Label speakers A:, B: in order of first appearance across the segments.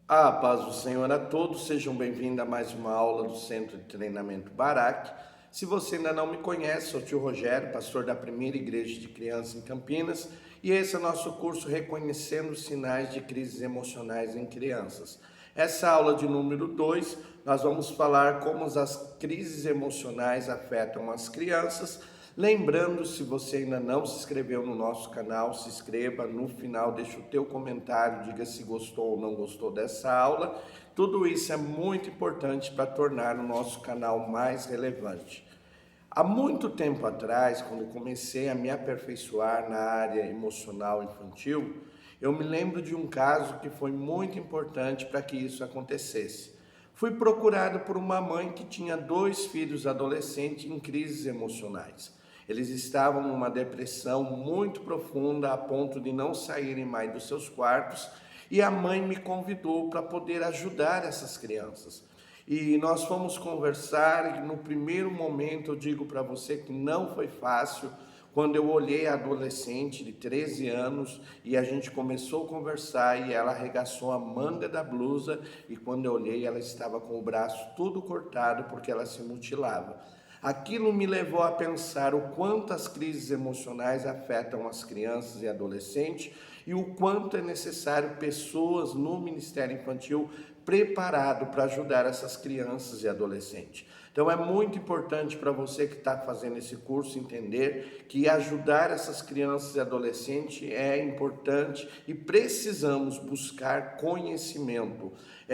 A: A paz do Senhor a todos, sejam bem-vindos a mais uma aula do Centro de Treinamento Baraque. Se você ainda não me conhece, sou o tio Rogério, pastor da Primeira Igreja de Crianças em Campinas, e esse é o nosso curso Reconhecendo os Sinais de Crises Emocionais em Crianças. Essa aula de número 2, nós vamos falar como as crises emocionais afetam as crianças. Lembrando, se você ainda não se inscreveu no nosso canal, se inscreva. No final deixa o teu comentário, diga se gostou ou não gostou dessa aula. Tudo isso é muito importante para tornar o nosso canal mais relevante. Há muito tempo atrás, quando comecei a me aperfeiçoar na área emocional infantil, eu me lembro de um caso que foi muito importante para que isso acontecesse. Fui procurado por uma mãe que tinha 2 filhos adolescentes em crises emocionais. Eles estavam numa depressão muito profunda, a ponto de não saírem mais dos seus quartos, e a mãe me convidou para poder ajudar essas crianças. E nós fomos conversar, e no primeiro momento eu digo para você que não foi fácil. Quando eu olhei a adolescente de 13 anos e a gente começou a conversar, e ela arregaçou a manga da blusa, e quando eu olhei ela estava com o braço todo cortado porque ela se mutilava. Aquilo me levou a pensar o quanto as crises emocionais afetam as crianças e adolescentes e o quanto é necessário pessoas no Ministério Infantil preparado para ajudar essas crianças e adolescentes. Então é muito importante para você que está fazendo esse curso entender que ajudar essas crianças e adolescentes é importante e precisamos buscar conhecimento.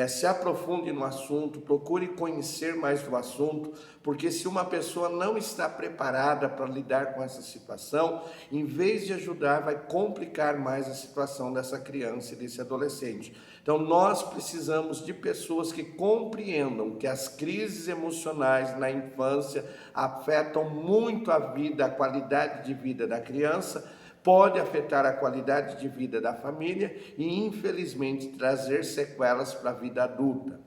A: Se aprofunde no assunto, procure conhecer mais do assunto, porque se uma pessoa não está preparada para lidar com essa situação, em vez de ajudar, vai complicar mais a situação dessa criança e desse adolescente. Então nós precisamos de pessoas que compreendam que as crises emocionais na infância afetam muito a vida, a qualidade de vida da criança, pode afetar a qualidade de vida da família e, infelizmente, trazer sequelas para a vida adulta.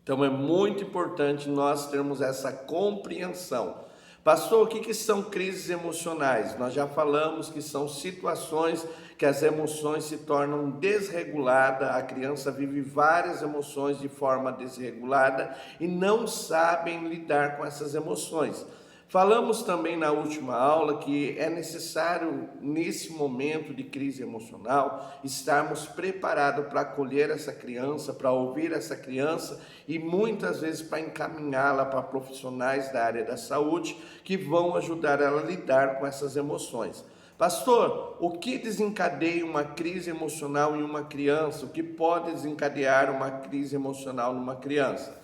A: Então é muito importante nós termos essa compreensão. Pastor, o que são crises emocionais? Nós já falamos que são situações que as emoções se tornam desreguladas, a criança vive várias emoções de forma desregulada e não sabem lidar com essas emoções. Falamos também na última aula que é necessário, nesse momento de crise emocional, estarmos preparados para acolher essa criança, para ouvir essa criança e muitas vezes para encaminhá-la para profissionais da área da saúde que vão ajudar ela a lidar com essas emoções. Pastor, o que desencadeia uma crise emocional em uma criança? O que pode desencadear uma crise emocional numa criança?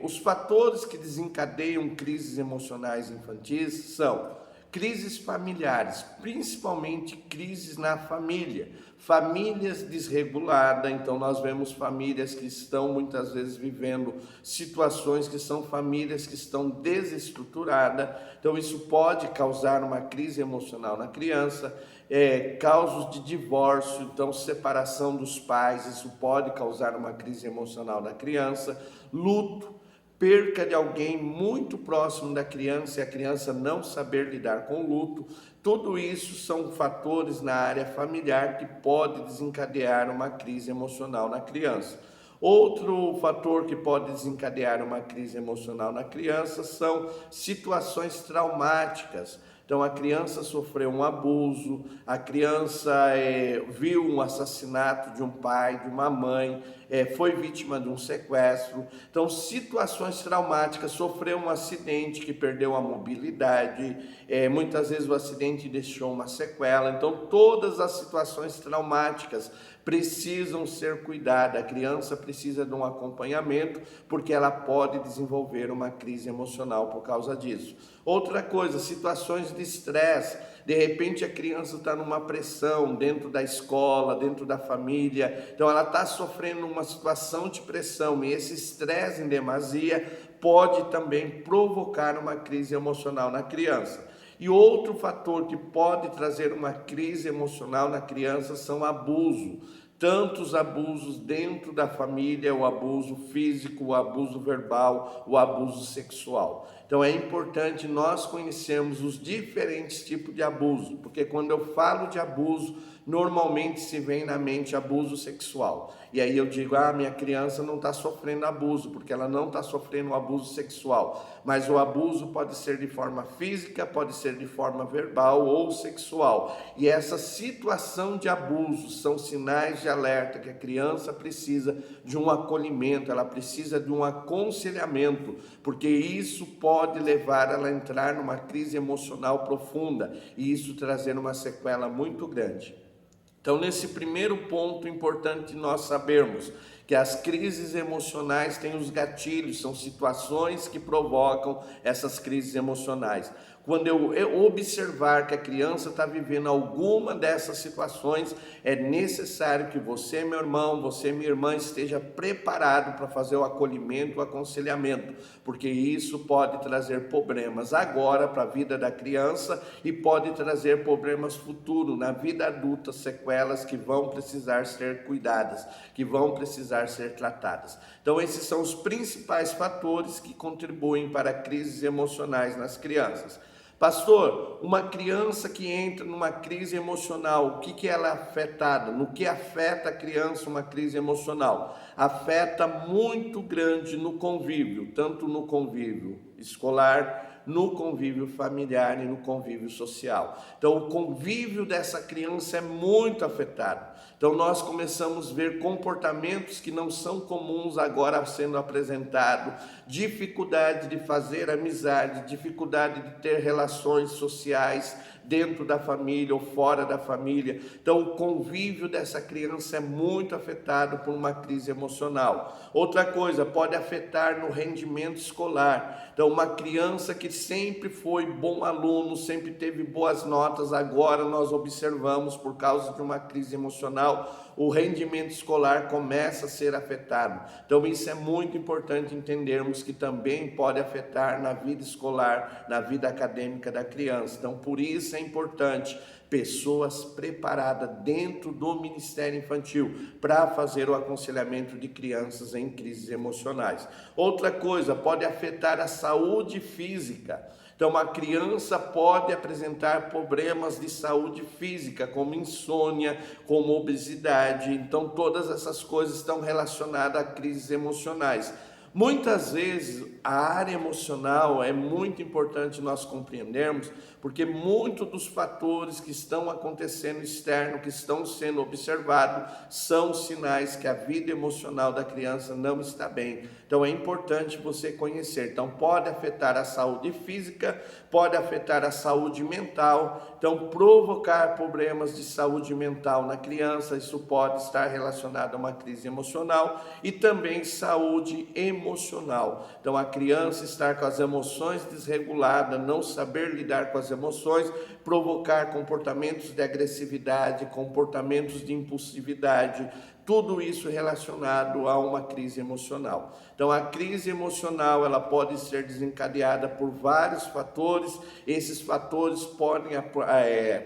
A: Os fatores que desencadeiam crises emocionais infantis são crises familiares, principalmente crises na família, famílias desreguladas. Então nós vemos famílias que estão muitas vezes vivendo situações que são famílias que estão desestruturadas, então isso pode causar uma crise emocional na criança. Casos de divórcio, então separação dos pais, isso pode causar uma crise emocional na criança. Luto, perca de alguém muito próximo da criança e a criança não saber lidar com o luto, tudo isso são fatores na área familiar que pode desencadear uma crise emocional na criança. Outro fator que pode desencadear uma crise emocional na criança são situações traumáticas. Então a criança sofreu um abuso, a criança viu um assassinato de um pai, de uma mãe, foi vítima de um sequestro. Então situações traumáticas, sofreu um acidente que perdeu a mobilidade, muitas vezes o acidente deixou uma sequela. Então todas as situações traumáticas precisam ser cuidadas, a criança precisa de um acompanhamento, porque ela pode desenvolver uma crise emocional por causa disso. Outra coisa, situações de estresse, de repente a criança está numa pressão dentro da escola, dentro da família, então ela está sofrendo uma situação de pressão e esse estresse em demasia pode também provocar uma crise emocional na criança. E outro fator que pode trazer uma crise emocional na criança são abuso, tantos abusos dentro da família, o abuso físico, o abuso verbal, o abuso sexual. Então é importante nós conhecermos os diferentes tipos de abuso, porque quando eu falo de abuso, normalmente se vem na mente abuso sexual. E aí eu digo, minha criança não está sofrendo abuso, porque ela não está sofrendo abuso sexual. Mas o abuso pode ser de forma física, pode ser de forma verbal ou sexual. E essa situação de abuso são sinais de alerta que a criança precisa de um acolhimento, ela precisa de um aconselhamento, porque isso pode levar ela a entrar numa crise emocional profunda e isso trazer uma sequela muito grande. Então, nesse primeiro ponto, importante nós sabermos que as crises emocionais têm os gatilhos, são situações que provocam essas crises emocionais. Quando eu observar que a criança está vivendo alguma dessas situações, é necessário que você, meu irmão, você, minha irmã, esteja preparado para fazer o acolhimento, o aconselhamento, porque isso pode trazer problemas agora para a vida da criança e pode trazer problemas futuros na vida adulta, sequelas que vão precisar ser cuidadas, que vão precisar ser tratadas. Então, esses são os principais fatores que contribuem para crises emocionais nas crianças. Pastor, uma criança que entra numa crise emocional, o que ela é afetada? No que afeta a criança uma crise emocional? Afeta muito grande no convívio, tanto no convívio escolar, no convívio familiar e no convívio social. Então, o convívio dessa criança é muito afetado. Então, nós começamos a ver comportamentos que não são comuns agora sendo apresentados, dificuldade de fazer amizade, dificuldade de ter relações sociais dentro da família ou fora da família. Então, o convívio dessa criança é muito afetado por uma crise emocional. Outra coisa, pode afetar no rendimento escolar. Então, uma criança que sempre foi bom aluno, sempre teve boas notas, agora nós observamos, por causa de uma crise emocional, o rendimento escolar começa a ser afetado. Então, isso é muito importante entendermos que também pode afetar na vida escolar, na vida acadêmica da criança. Então, por isso é importante pessoas preparadas dentro do Ministério Infantil para fazer o aconselhamento de crianças em crises emocionais. Outra coisa, pode afetar a saúde física. Então, uma criança pode apresentar problemas de saúde física, como insônia, como obesidade. Então, todas essas coisas estão relacionadas a crises emocionais. Muitas vezes a área emocional é muito importante nós compreendermos, porque muitos dos fatores que estão acontecendo externo, que estão sendo observados, são sinais que a vida emocional da criança não está bem. Então é importante você conhecer. Então pode afetar a saúde física, pode afetar a saúde mental, então provocar problemas de saúde mental na criança, isso pode estar relacionado a uma crise emocional e também saúde emocional. Então a criança estar com as emoções desreguladas, não saber lidar com as emoções, provocar comportamentos de agressividade, comportamentos de impulsividade, tudo isso relacionado a uma crise emocional. Então a crise emocional ela pode ser desencadeada por vários fatores, esses fatores podem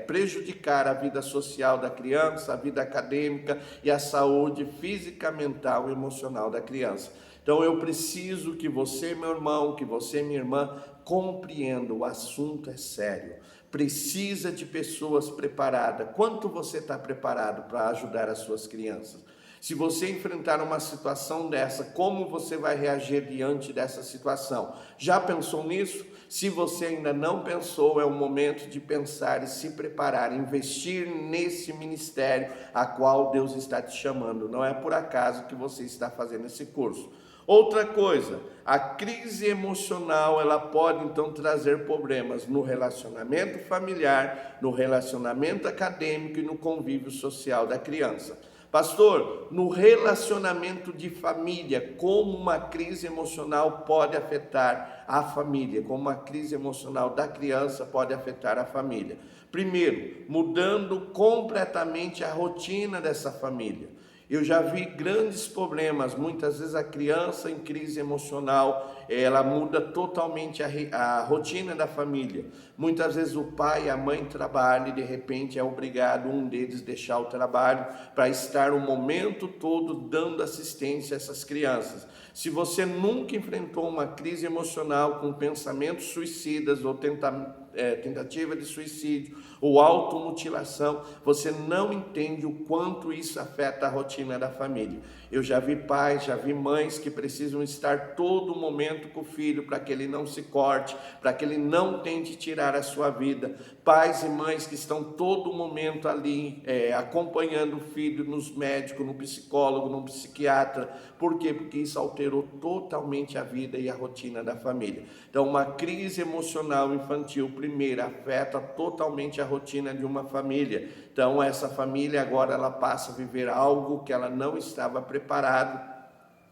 A: prejudicar a vida social da criança, a vida acadêmica e a saúde física, mental e emocional da criança. Então eu preciso que você, meu irmão, que você, minha irmã, compreenda, o assunto é sério. Precisa de pessoas preparadas. Quanto você está preparado para ajudar as suas crianças? Se você enfrentar uma situação dessa, como você vai reagir diante dessa situação? Já pensou nisso? Se você ainda não pensou, é o momento de pensar e se preparar, investir nesse ministério a qual Deus está te chamando. Não é por acaso que você está fazendo esse curso. Outra coisa, a crise emocional, ela pode então trazer problemas no relacionamento familiar, no relacionamento acadêmico e no convívio social da criança. Pastor, no relacionamento de família, como uma crise emocional pode afetar a família, como uma crise emocional da criança pode afetar a família? Primeiro, mudando completamente a rotina dessa família. Eu já vi grandes problemas, muitas vezes a criança em crise emocional, ela muda totalmente a rotina da família. Muitas vezes o pai e a mãe trabalham e de repente é obrigado um deles deixar o trabalho para estar o momento todo dando assistência a essas crianças. Se você nunca enfrentou uma crise emocional com pensamentos suicidas ou tentativa de suicídio ou automutilação, você não entende o quanto isso afeta a rotina da família. Eu já vi pais, já vi mães que precisam estar todo momento com o filho para que ele não se corte, para que ele não tente tirar a sua vida. Pais e mães que estão todo momento ali acompanhando o filho nos médicos, no psicólogo, no psiquiatra. Por quê? Porque isso alterou totalmente a vida e a rotina da família. Então, uma crise emocional infantil, primeiro, afeta totalmente a rotina de uma família. Então, essa família agora ela passa a viver algo que ela não estava preparada.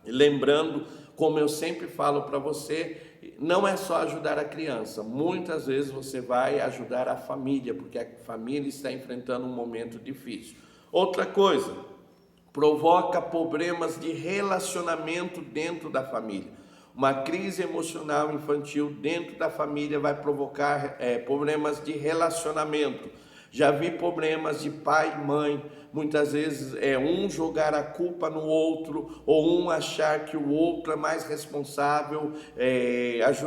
A: Lembrando, como eu sempre falo para você, não é só ajudar a criança, muitas vezes você vai ajudar a família, porque a família está enfrentando um momento difícil. Outra coisa, provoca problemas de relacionamento dentro da família. Uma crise emocional infantil dentro da família vai provocar problemas de relacionamento. Já vi problemas de pai e mãe, muitas vezes um jogar a culpa no outro, ou um achar que o outro é mais responsável,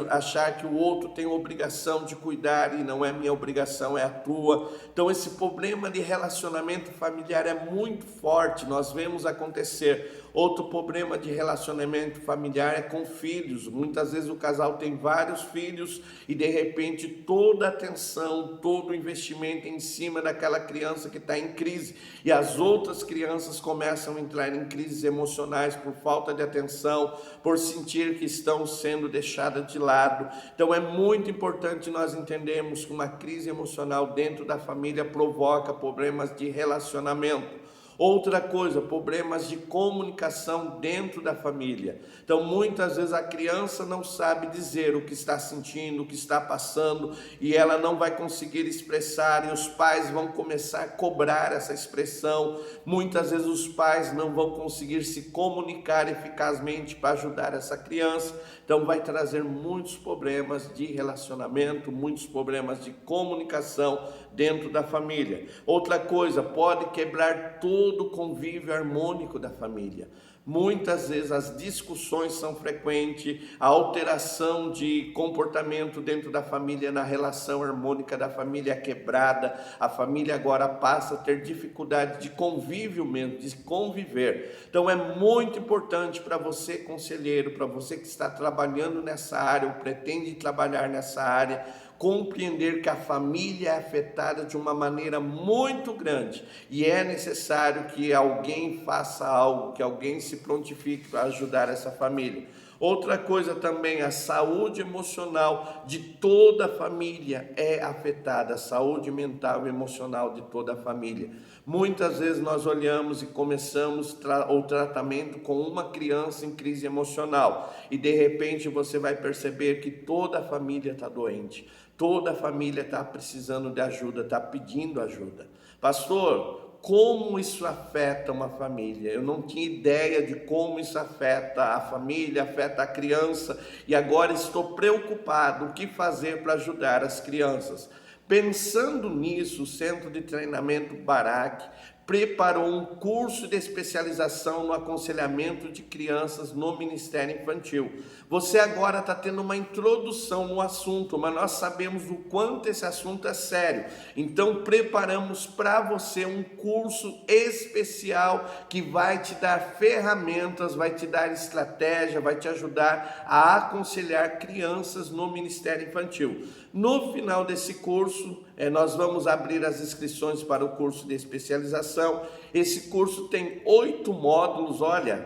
A: achar que o outro tem obrigação de cuidar e não é minha obrigação, é a tua. Então esse problema de relacionamento familiar é muito forte, nós vemos acontecer. Outro problema de relacionamento familiar é com filhos. Muitas vezes o casal tem vários filhos e de repente toda a atenção, todo o investimento em cima daquela criança que está em crise. E as outras crianças começam a entrar em crises emocionais por falta de atenção, por sentir que estão sendo deixadas de lado. Então é muito importante nós entendermos que uma crise emocional dentro da família provoca problemas de relacionamento. Outra coisa, problemas de comunicação dentro da família. Então, muitas vezes a criança não sabe dizer o que está sentindo, o que está passando, e ela não vai conseguir expressar, e os pais vão começar a cobrar essa expressão. Muitas vezes os pais não vão conseguir se comunicar eficazmente para ajudar essa criança. Então, vai trazer muitos problemas de relacionamento, muitos problemas de comunicação dentro da família. Outra coisa, pode quebrar todo o convívio harmônico da família. Muitas vezes as discussões são frequentes, a alteração de comportamento dentro da família, na relação harmônica da família é quebrada, a família agora passa a ter dificuldade de convívio mesmo, de conviver. Então é muito importante para você, conselheiro, para você que está trabalhando nessa área ou pretende trabalhar nessa área, compreender que a família é afetada de uma maneira muito grande e é necessário que alguém faça algo, que alguém se prontifique para ajudar essa família. Outra coisa também, a saúde emocional de toda a família é afetada, a saúde mental e emocional de toda a família. Muitas vezes nós olhamos e começamos o tratamento com uma criança em crise emocional e de repente você vai perceber que toda a família está doente, toda a família está precisando de ajuda, está pedindo ajuda. Pastor, como isso afeta uma família? Eu não tinha ideia de como isso afeta a família, afeta a criança, e agora estou preocupado o que fazer para ajudar as crianças. Pensando nisso, o Centro de Treinamento Barak preparou um curso de especialização no aconselhamento de crianças no Ministério Infantil. Você agora está tendo uma introdução no assunto, mas nós sabemos o quanto esse assunto é sério. Então preparamos para você um curso especial que vai te dar ferramentas, vai te dar estratégia, vai te ajudar a aconselhar crianças no Ministério Infantil. No final desse curso, nós vamos abrir as inscrições para o curso de especialização. Esse curso tem 8 módulos,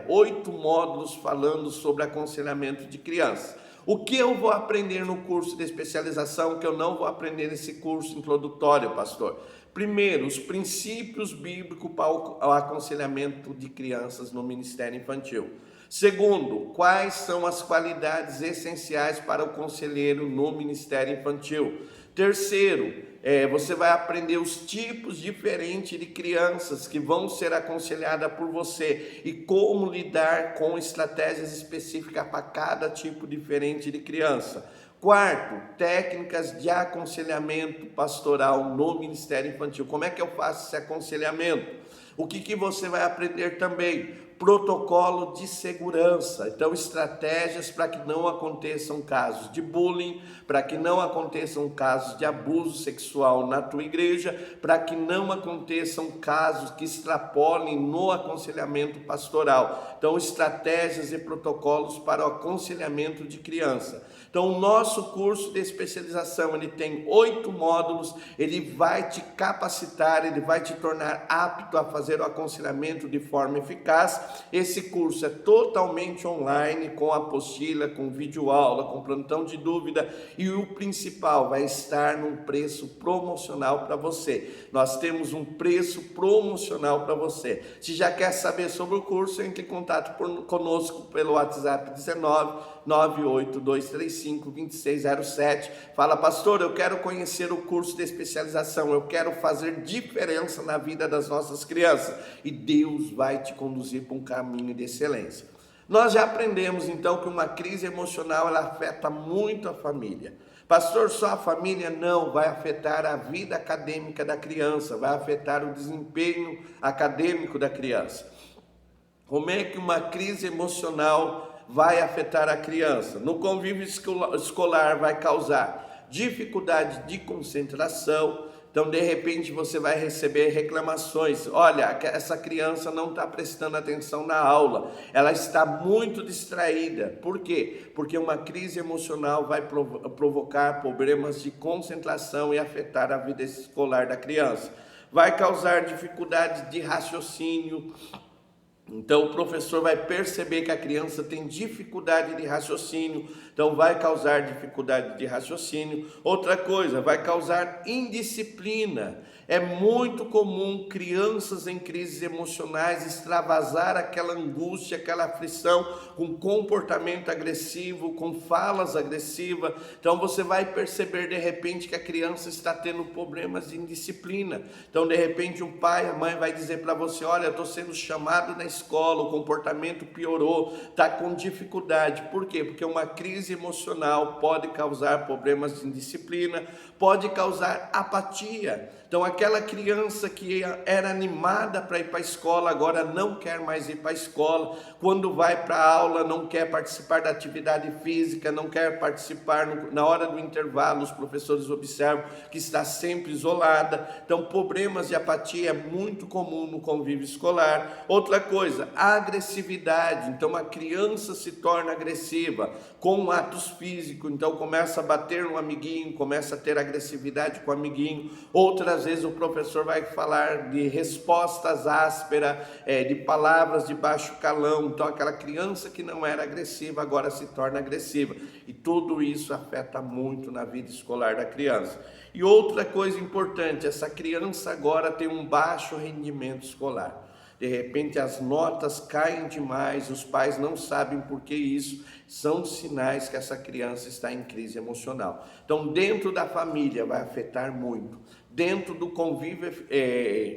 A: 8 módulos falando sobre aconselhamento de crianças. O que eu vou aprender no curso de especialização que eu não vou aprender nesse curso introdutório, pastor? Primeiro, os princípios bíblicos para o aconselhamento de crianças no Ministério Infantil. Segundo, quais são as qualidades essenciais para o conselheiro no Ministério Infantil? Terceiro, Você vai aprender os tipos diferentes de crianças que vão ser aconselhadas por você e como lidar com estratégias específicas para cada tipo diferente de criança. Quarto, técnicas de aconselhamento pastoral no Ministério Infantil. Como é que eu faço esse aconselhamento? O que você vai aprender também? Protocolo de segurança, então estratégias para que não aconteçam casos de bullying, para que não aconteçam casos de abuso sexual na tua igreja, para que não aconteçam casos que extrapolem no aconselhamento pastoral. Então estratégias e protocolos para o aconselhamento de criança. Então o nosso curso de especialização, ele tem 8 módulos, ele vai te capacitar, ele vai te tornar apto a fazer o aconselhamento de forma eficaz. Esse curso é totalmente online, com apostila, com videoaula, com plantão de dúvida e o principal, vai estar num preço promocional para você. Nós temos um preço promocional para você. Se já quer saber sobre o curso, entre em contato conosco pelo WhatsApp 19 98235 2607. Fala, pastor, eu quero conhecer o curso de especialização, eu quero fazer diferença na vida das nossas crianças, e Deus vai te conduzir para um caminho de excelência. Nós já aprendemos então que uma crise emocional, ela afeta muito a família. Pastor, só a família? Não, vai afetar a vida acadêmica da criança, vai afetar o desempenho acadêmico da criança. Como é que uma crise emocional vai afetar a criança? No convívio escolar vai causar dificuldade de concentração. Então, de repente, você vai receber reclamações. Olha, essa criança não está prestando atenção na aula, ela está muito distraída. Por quê? Porque uma crise emocional vai provocar problemas de concentração e afetar a vida escolar da criança. Vai causar dificuldade de raciocínio. Então, o professor vai perceber que a criança tem dificuldade de raciocínio, então vai causar dificuldade de raciocínio. Outra coisa, vai causar indisciplina. É muito comum crianças em crises emocionais extravasar aquela angústia, aquela aflição com comportamento agressivo, com falas agressivas. Então você vai perceber de repente que a criança está tendo problemas de indisciplina. Então de repente o pai, a mãe vai dizer para você: olha, eu estou sendo chamado na escola, o comportamento piorou, está com dificuldade. Por quê? Porque uma crise emocional pode causar problemas de indisciplina, pode causar apatia. Então aquela criança que era animada para ir para a escola, agora não quer mais ir para a escola. Quando vai para a aula, não quer participar da atividade física, não quer participar na hora do intervalo. Os professores observam que está sempre isolada. Então problemas de apatia é muito comum no convívio escolar. Outra coisa, a agressividade. Então a criança se torna agressiva com atos físicos. Então começa a bater no amiguinho, começa a ter agressividade com o amiguinho. Outras vezes o professor vai falar de respostas ásperas, de palavras de baixo calão. Então aquela criança que não era agressiva agora se torna agressiva, e tudo isso afeta muito na vida escolar da criança. E outra coisa importante, essa criança agora tem um baixo rendimento escolar. De repente as notas caem demais, os pais não sabem por que isso, são sinais que essa criança está em crise emocional. Então dentro da família vai afetar muito, dentro do convívio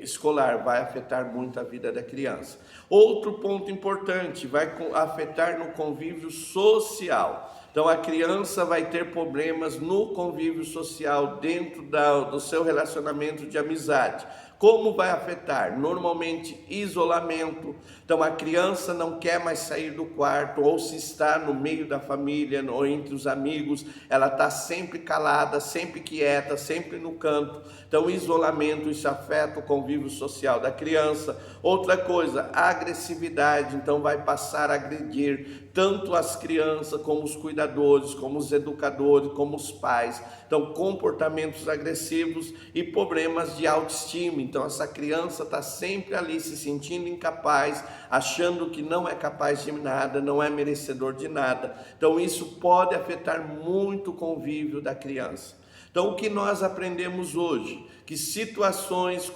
A: escolar vai afetar muito a vida da criança. Outro ponto importante, vai afetar no convívio social. Então a criança vai ter problemas no convívio social, dentro do seu relacionamento de amizade. Como vai afetar? Normalmente isolamento. Então a criança não quer mais sair do quarto, ou se está no meio da família ou entre os amigos, ela está sempre calada, sempre quieta, sempre no canto. Então isolamento, isso afeta o convívio social da criança. Outra coisa, agressividade. Então vai passar a agredir tanto as crianças como os cuidadores, como os educadores, como os pais. Então comportamentos agressivos e problemas de autoestima. Então essa criança está sempre ali se sentindo incapaz, achando que não é capaz de nada, não é merecedor de nada. Então isso pode afetar muito o convívio da criança. Então o que nós aprendemos hoje? Que situações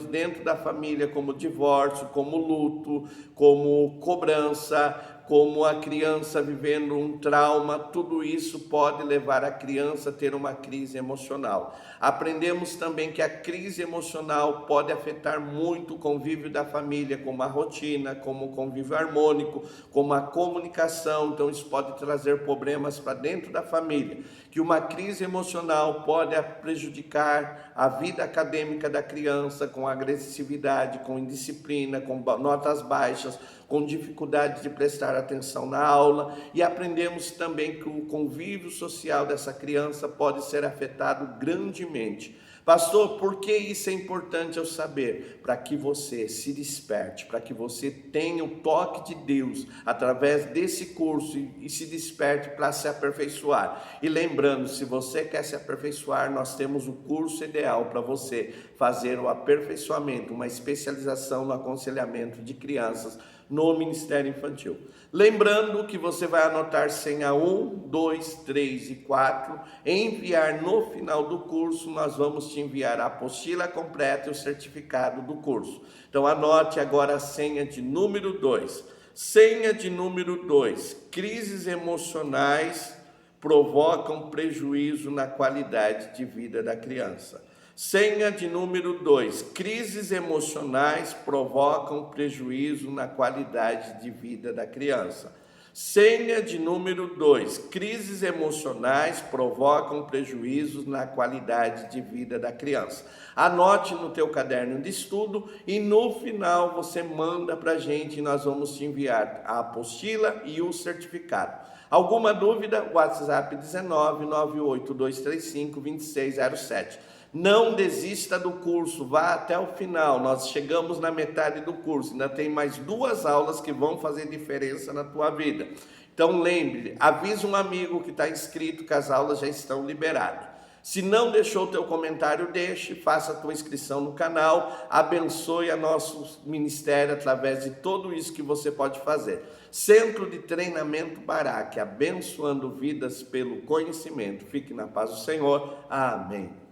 A: dentro da família, como divórcio, como luto, como cobrança, como a criança vivendo um trauma, tudo isso pode levar a criança a ter uma crise emocional. Aprendemos também que a crise emocional pode afetar muito o convívio da família, como a rotina, como o convívio harmônico, como a comunicação. Então isso pode trazer problemas para dentro da família. Que uma crise emocional pode prejudicar a vida acadêmica da criança com agressividade, com indisciplina, com notas baixas, com dificuldade de prestar atenção na aula, e aprendemos também que o convívio social dessa criança pode ser afetado grandemente. Pastor, por que isso é importante eu saber? Para que você se desperte, para que você tenha o toque de Deus através desse curso e se desperte para se aperfeiçoar. E lembrando, se você quer se aperfeiçoar, nós temos o curso ideal para você fazer o aperfeiçoamento, uma especialização no aconselhamento de crianças no Ministério Infantil. Lembrando que você vai anotar senha 1, 2, 3 e 4, enviar no final do curso, nós vamos te enviar a apostila completa e o certificado do curso. Então anote agora a senha de número 2. Senha de número 2, crises emocionais provocam prejuízo na qualidade de vida da criança. Senha de número 2, crises emocionais provocam prejuízo na qualidade de vida da criança. Senha de número 2, crises emocionais provocam prejuízos na qualidade de vida da criança. Anote no teu caderno de estudo e no final você manda para a gente e nós vamos te enviar a apostila e o certificado. Alguma dúvida? WhatsApp 19 98235 2607. Não desista do curso, vá até o final, nós chegamos na metade do curso, ainda tem mais 2 aulas que vão fazer diferença na tua vida. Então lembre, avise um amigo que está inscrito que as aulas já estão liberadas. Se não deixou o teu comentário, deixe, faça a tua inscrição no canal, abençoe a nosso ministério através de tudo isso que você pode fazer. Centro de Treinamento Barak, abençoando vidas pelo conhecimento. Fique na paz do Senhor. Amém.